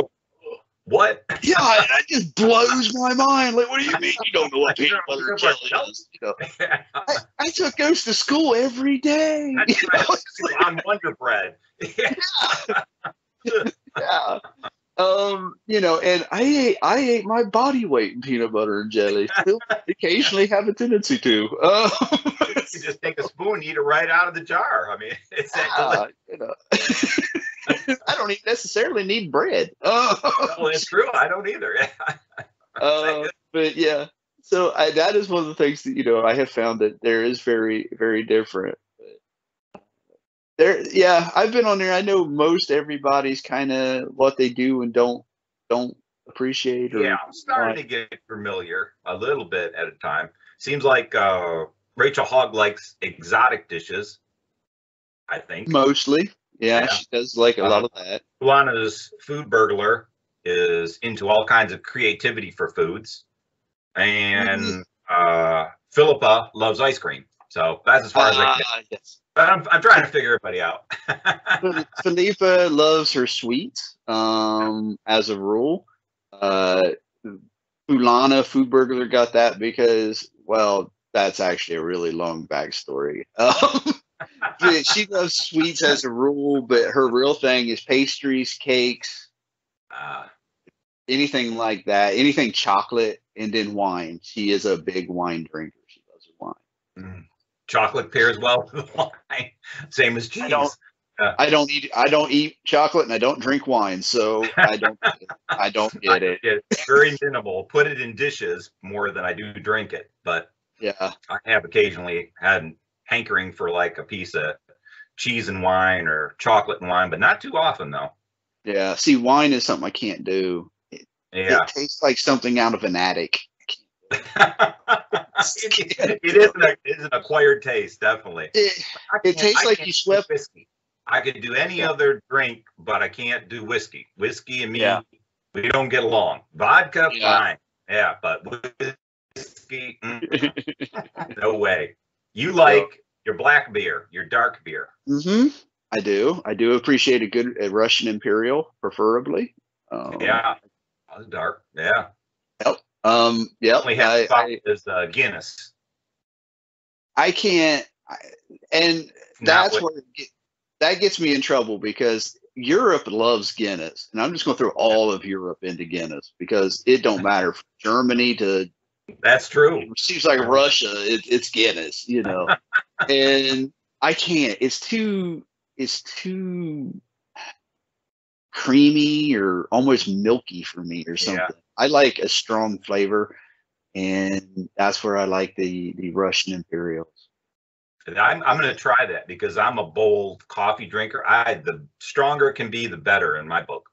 what? Yeah, that just blows my mind. Like, what do you mean you don't know what peanut butter and jelly is? I took those to school every day. On Wonder Bread. Yeah. And I ate my body weight in peanut butter and jelly. Still occasionally have a tendency to. You just take a spoon and eat it right out of the jar. I mean, it's that I don't even necessarily need bread. Well, it's true. I don't either. But yeah, so that is one of the things that I have found that there is very, very different. I've been on there. I know most everybody's kind of what they do and don't appreciate. Yeah, I'm starting to get familiar a little bit at a time. Seems like Rachel Hogg likes exotic dishes, I think. Mostly. Yeah, she does like a lot of that. Luana's Food Burglar is into all kinds of creativity for foods. And Philippa loves ice cream. So that's as far as I get. Yes. But I'm trying to figure everybody out. Philippa loves her sweets, as a rule. Fulana, Food Burglar, got that because, well, that's actually a really long backstory. She loves sweets as a rule, but her real thing is pastries, cakes, anything like that, anything chocolate, and then wine. She is a big wine drinker. She loves her wine. Chocolate pairs well with wine, same as cheese. I don't eat chocolate and I don't drink wine, so I don't get it. It's very minimal. Put it in dishes more than I do drink it, but Yeah. I have occasionally had hankering for like a piece of cheese and wine or chocolate and wine, but not too often though. Yeah. See, wine is something I can't do. Yeah. It tastes like something out of an attic. It is an acquired taste, definitely. It tastes like you swept whiskey. I could do any other drink, but I can't do whiskey. Whiskey and me, we don't get along. Vodka, fine. Yeah, but whiskey, no way. You like your black beer, your dark beer. Mm-hmm. I do. I do appreciate a Russian Imperial, preferably. Yeah, dark. Yeah. Yep. Yep. Only have is Guinness. I can't, and that's where that gets me in trouble because Europe loves Guinness, and I'm just going to throw all of Europe into Guinness because it don't matter from Germany to. That's true. It seems like Russia, it's Guinness, you know, and I can't. It's too creamy or almost milky for me or something. Yeah. I like a strong flavor, and that's where I like the Russian Imperials. I'm going to try that because I'm a bold coffee drinker. The stronger it can be, the better in my book.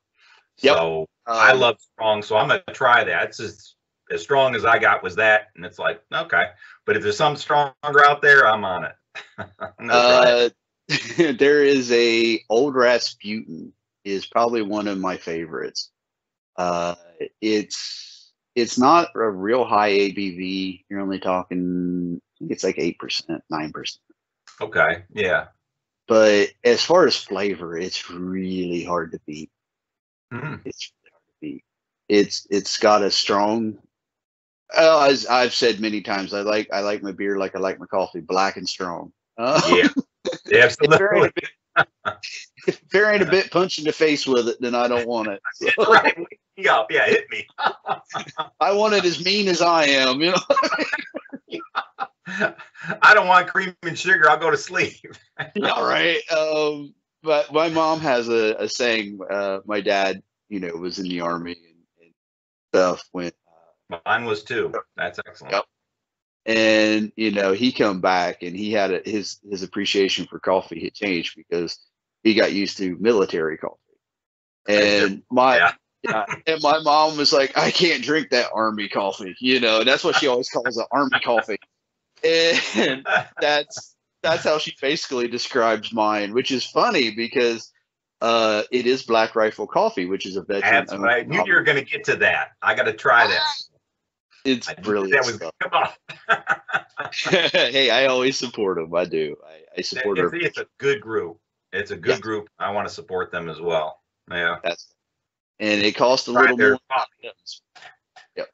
Yep. So I love strong, so I'm going to try that. It's just as strong as I got was that, and it's like, okay. But if there's some stronger out there, I'm on it. I'm gonna try it. There is a Old Rasputin is probably one of my favorites. It's not a real high ABV. You're only talking, I think it's like 8%, 9%. Okay, yeah. But as far as flavor, it's really hard to beat. Mm. It's really hard to beat. It's got a strong. As I've said many times, I like my beer like I like my coffee, black and strong. Yeah, absolutely. If there ain't a bit punch in the face with it, then I don't want it. So. Right. Yeah, hit me. I want it as mean as I am, you know. I don't want cream and sugar. I'll go to sleep. All right. But my mom has a saying. My dad, you know, was in the Army and stuff when. Mine was too. That's excellent. Yep. And you know, he come back and he had his appreciation for coffee had changed because he got used to military coffee. And my mom was like, I can't drink that Army coffee, you know. That's what she always calls it, Army coffee. And that's how she basically describes mine, which is funny because it is Black Rifle Coffee, which is a veteran. That's right. I knew you were going to get to that. I got to try that. It's brilliant. Come on. Hey, I always support them. I do. I support her. It's a good group. It's a good group. I want to support them as well. Yeah. And it costs a little more. Yep.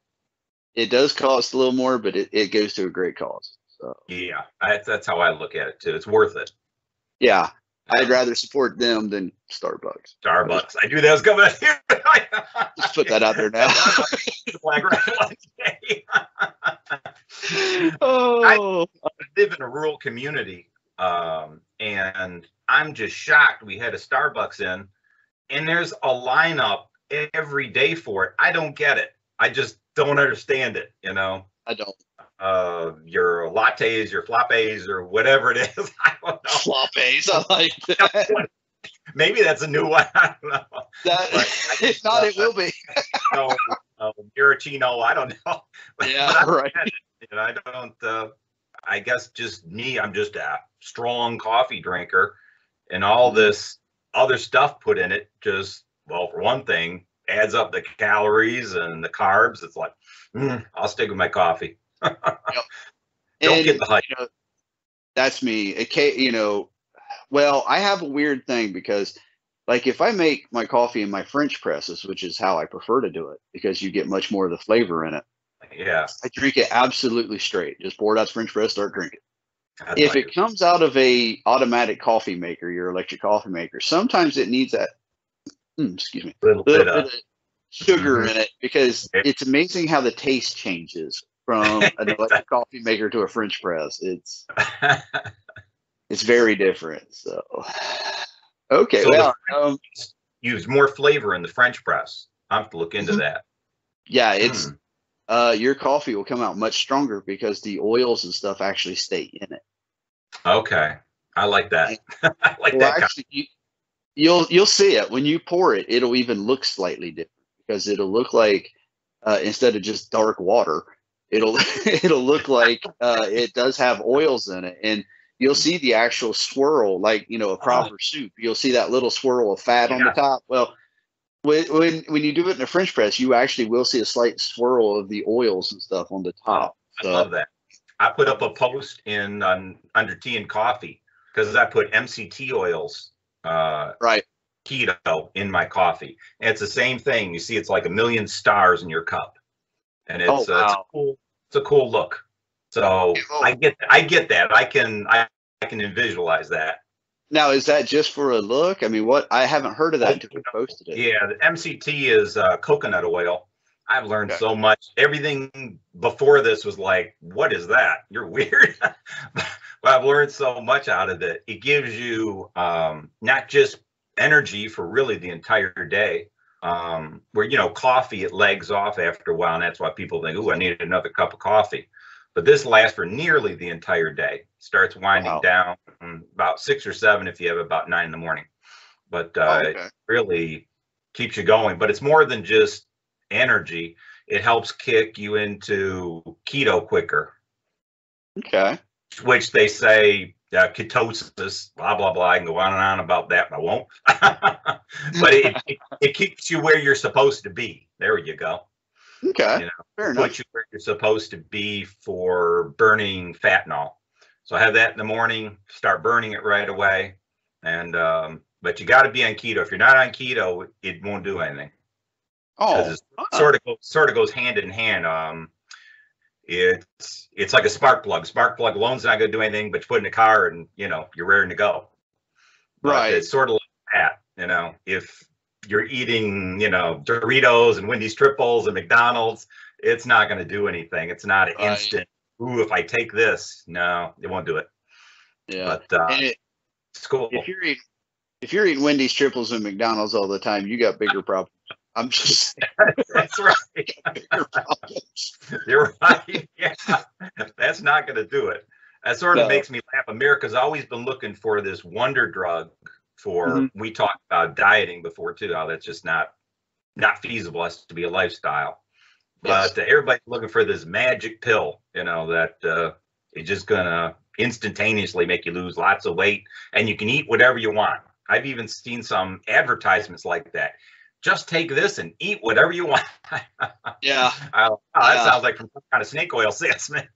It does cost a little more, but it goes to a great cause. So yeah, that's how I look at it too. It's worth it. Yeah. I'd rather support them than Starbucks. I knew that was coming here. Just put that out there now. I live in a rural community, and I'm just shocked. We had a Starbucks in, and there's a lineup every day for it. I don't get it. I just don't understand it. You know. I don't. Your lattes, your frappes, or whatever it is. I don't know. Frappes, I like that. Maybe that's a new one. I don't know. If not, it will be. No, Maraschino, I don't know. Yeah, right. And I don't. I guess just me. I'm just a strong coffee drinker, and all this other stuff put in it just, well, for one thing, adds up the calories and the carbs. It's like, I'll stick with my coffee. Yep. Don't get the hype. You know, that's me. You know, well, I have a weird thing because, like, if I make my coffee in my French presses, which is how I prefer to do it, because you get much more of the flavor in it. Yeah. I drink it absolutely straight. Just pour it out French press, start drinking. If it comes out of a automatic coffee maker, your electric coffee maker, sometimes it needs that. Excuse me. Little bit of sugar in it because it's amazing how the taste changes from an electric coffee maker to a French press. It's very different. So Okay, So well, use more flavor in the French press. I have to look into that. yeah, it's your coffee will come out much stronger because the oils and stuff actually stay in it. Okay, I like that. I like Well, that. actually, you'll see it when you pour it. It'll even look slightly different because it'll look like instead of just dark water, it'll it'll look like it does have oils in it, and you'll see the actual swirl, like a proper soup. You'll see that little swirl of fat on the top. Well, when you do it in a French press, you actually will see a slight swirl of the oils and stuff on the top. I love that. I put up a post in under tea and coffee because I put MCT oils, right, keto in my coffee. And it's the same thing. You see, it's like a million stars in your cup, and it's a cool look. So I get that. I can visualize that. Now, is that just for a look? I mean, what I haven't heard of that until you posted it. Yeah, the MCT is coconut oil. I've learned so much. Everything before this was like, what is that? You're weird. But I've learned so much out of it. It gives you not just energy for really the entire day. Where, coffee, it legs off after a while. And that's why people think, oh, I need another cup of coffee. But this lasts for nearly the entire day. Starts winding down about 6 or 7 if you have about 9 in the morning. But it really keeps you going. But it's more than just energy. It helps kick you into keto quicker. Okay. Which they say ketosis, blah, blah, blah. I can go on and on about that, but I won't. But it keeps you where you're supposed to be. There you go. Okay. Fair enough. Put you where you're supposed to be for burning fat and all. So I have that in the morning, start burning it right away. And but you got to be on keto. If you're not on keto, it won't do anything. It sort of goes hand in hand. It's like a spark plug. Spark plug alone's not going to do anything, but you put it in the car and you're raring to go. But right. It's sort of like that. If you're eating, Doritos and Wendy's triples and McDonald's, it's not going to do anything. It's not an instant. Ooh, if I take this, no, it won't do it. Yeah, but it's cool. If you're eating Wendy's triples and McDonald's all the time, you got bigger problems. I'm just that's right. You're right. Yeah, that's not going to do it. That sort of makes me laugh. America's always been looking for this wonder drug for. We talked about dieting before too. How that's just not feasible. It has to be a lifestyle. But everybody's looking for this magic pill, that is just gonna instantaneously make you lose lots of weight, and you can eat whatever you want. I've even seen some advertisements like that. Just take this and eat whatever you want. Yeah. That sounds like from some kind of snake oil salesman.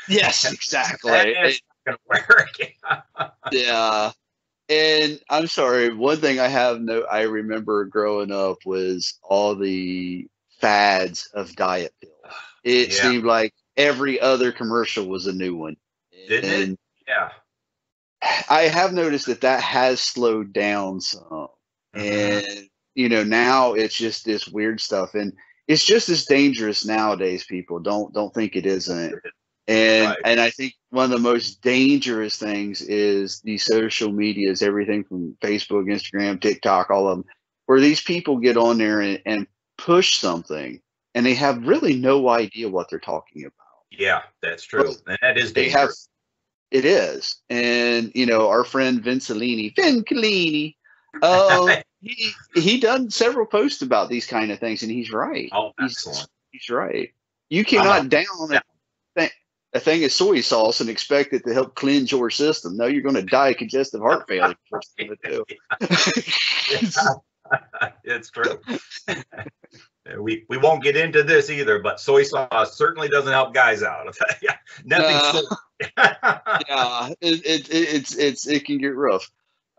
Yes, exactly. It's not gonna work. Yeah. And I'm sorry, one thing I remember growing up was all the fads of diet pills. It seemed like every other commercial was a new one. Didn't it? Yeah. I have noticed that has slowed down some. And now it's just this weird stuff, and it's just as dangerous nowadays. People don't think it isn't. And I think one of the most dangerous things is the social medias, everything from Facebook, Instagram, TikTok, all of them, where these people get on there and push something, and they have really no idea what they're talking about. Yeah, that's true. And that is dangerous. It is. And, our friend Vin Collini, he done several posts about these kind of things, and he's right. Oh, excellent. He's right. You cannot down a thing of soy sauce and expect it to help cleanse your system. No, you're going to die of congestive heart failure. It's true. We won't get into this either, but soy sauce certainly doesn't help guys out. Nothing. Yeah, it can get rough.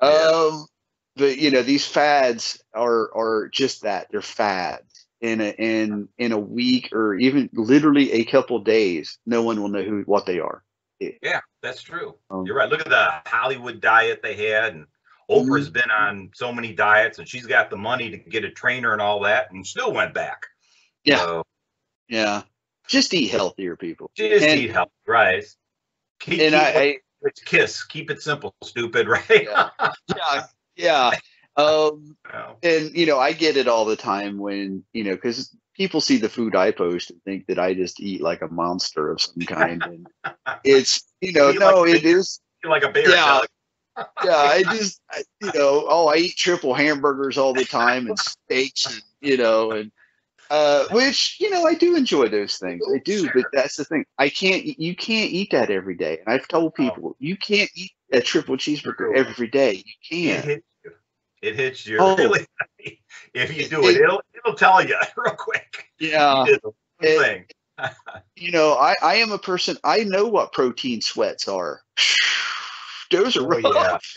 Yeah. But these fads are just that. They're fads. In a week or even literally a couple days, no one will know what they are. Yeah, that's true. You're right. Look at the Hollywood diet they had, and Oprah's been on so many diets, and she's got the money to get a trainer and all that, and still went back. Yeah, so, just eat healthier, people. Eat healthy, right? Keep it simple, stupid, right? Yeah. Yeah. Wow. And I get it all the time when, because people see the food I post and think that I just eat like a monster of some kind. And it's, You eat like no, a it bear. is. You eat like a bear, Yeah. Kelly. Yeah. Oh, I eat triple hamburgers all the time and steaks and, and, which, I do enjoy those things. I do. But Sure. that's the thing. You can't eat that every day. And I've told Oh, people, you can't eat a triple cheeseburger true. every day. You It can't. hits you. It hits you Oh, really. If you do it, it, it'll tell you real quick. You yeah. did the wrong It, thing. I am a person, I know what protein sweats are. Those are Oh yeah. rough.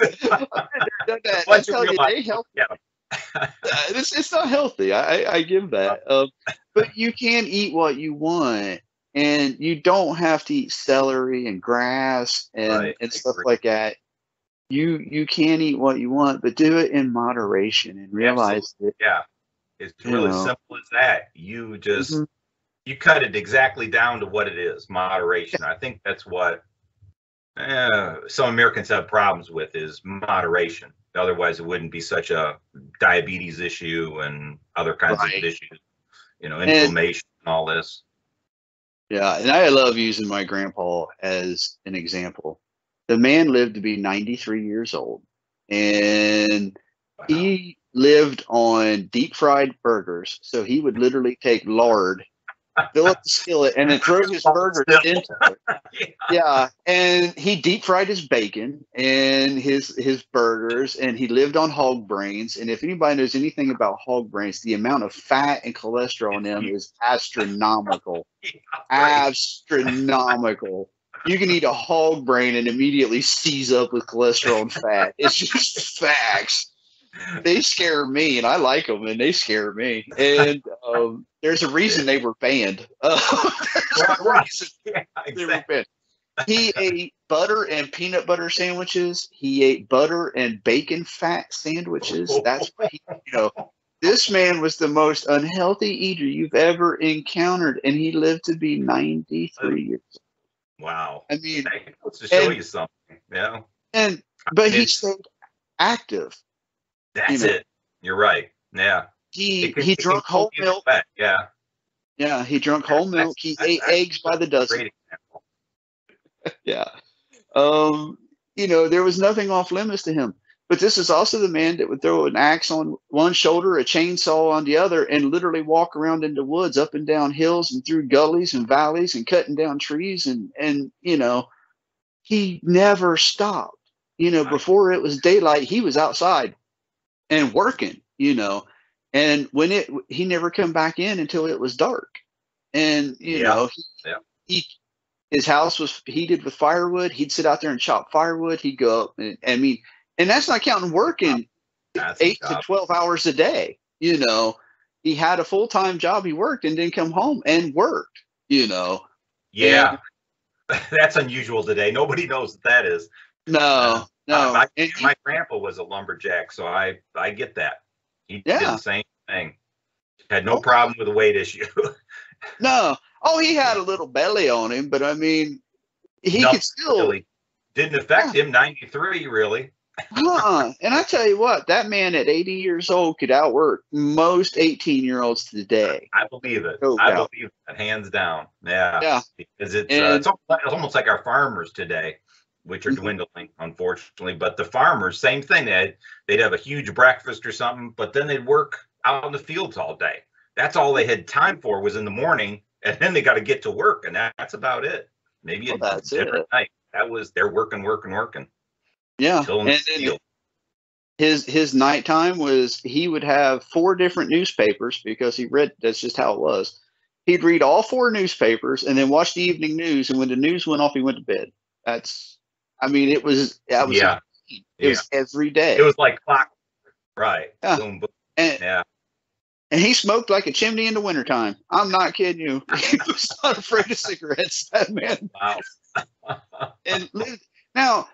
I've been there, done that. I Once you tell you, realize, they help. yeah. It's not healthy. I give that. But you can eat what you want, and you don't have to eat celery and grass and Right. I stuff agree. like that. You can eat what you want, but do it in moderation and Absolutely. realize that Yeah. It's you really know. simple as that. You just Mhm. you cut it exactly down to what it is, moderation. I think that's what some Americans have problems with is moderation. Otherwise, it wouldn't be such a diabetes issue and other kinds of Right. issues, And inflammation and all this. yeah, and I love using my grandpa as an example. The man lived to be 93 years old, and Wow. he lived on deep fried burgers. So he would literally take lard, fill up the skillet, and then throw his burgers Still. into it. Yeah. Yeah, and he deep fried his bacon and his burgers, and he lived on hog brains. And if anybody knows anything about hog brains, the amount of fat and cholesterol in It's them huge. is astronomical. Yeah, right. Astronomical. You can eat a hog brain and immediately seize up with cholesterol and fat. It's just facts. They scare me, and I like them, and they scare me. And there's a Yeah. reason they were banned. There's Right, a right. reason Yeah, they were exactly. banned. He ate butter and peanut butter sandwiches. He ate butter and bacon fat sandwiches. That's what this man was the most unhealthy eater you've ever encountered, and he lived to be 93 years. Wow. I mean, That goes to show and you something. Yeah. and but And he it's stayed active. You that's know, it. You're right. Yeah. he It can he it can drunk go whole either milk. way. Yeah. Yeah, he drunk whole milk. He ate That's eggs by the a dozen. great example. Yeah. Um, there was nothing off limits to him. But this is also the man that would throw an axe on one shoulder, a chainsaw on the other, and literally walk around in the woods, up and down hills and through gullies and valleys and cutting down trees. And he never stopped. I Before it was daylight, he was outside and working. And he never come back in until it was dark. And, yeah. Yeah. he his house was heated with firewood. He'd sit out there and chop firewood. He'd go up, and I mean, and that's not counting Wow. working That's a 8 to 12 hours a day. He had a full time job. He worked and then come home and worked. And yeah. That's unusual today. Nobody knows what that is. no, no, My and my grandpa was a lumberjack, so I get that. He did yeah, the same thing. Had no oh problem with the weight issue. no, oh, he had a little belly on him, but I mean, he could Nothing still, really didn't yeah, affect him. 93, really. And I tell you what, that man at 80 years old could outwork most 18-year-olds today. I believe it. No I doubt. believe it, hands down. Yeah, Yeah. because it's And it's almost like our farmers today, which are mhm, dwindling, unfortunately. But the farmers, same thing. They'd have a huge breakfast or something, but then they'd work out in the fields all day. That's all they had time for was in the morning, and then they got to get to work, and that's about it. Maybe well, a that's dinner it. at night. That was they're working, working, working Yeah. till in And the then field. his nighttime was he would have four different newspapers because he read, that's just how it was. He'd read all four newspapers and then watch the evening news. And when the news went off, he went to bed. That's, I mean, that was his Yeah, routine. It yeah. was every It day. was like clock. Right. Yeah. Boom, boom. And Yeah. and he smoked like a chimney in the wintertime. I'm not kidding you. He was not afraid of cigarettes, that man. Wow. And now,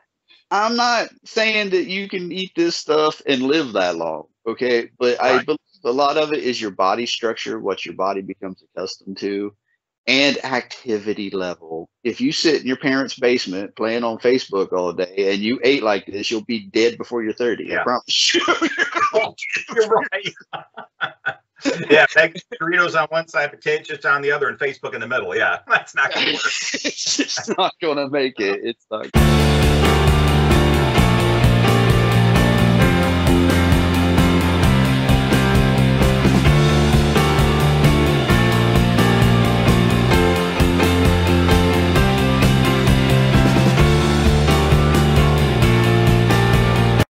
I'm not saying that you can eat this stuff and live that long, okay? But I Right. believe a lot of it is your body structure, what your body becomes accustomed to. and activity level. If you sit in your parents' basement playing on Facebook all day and you ate like this, you'll be dead before you're 30. Yeah. I promise you. You're right. Yeah, Doritos on one side, potato chips on the other, and Facebook in the middle. Yeah, that's not going to work. It's not going to make it. It's not.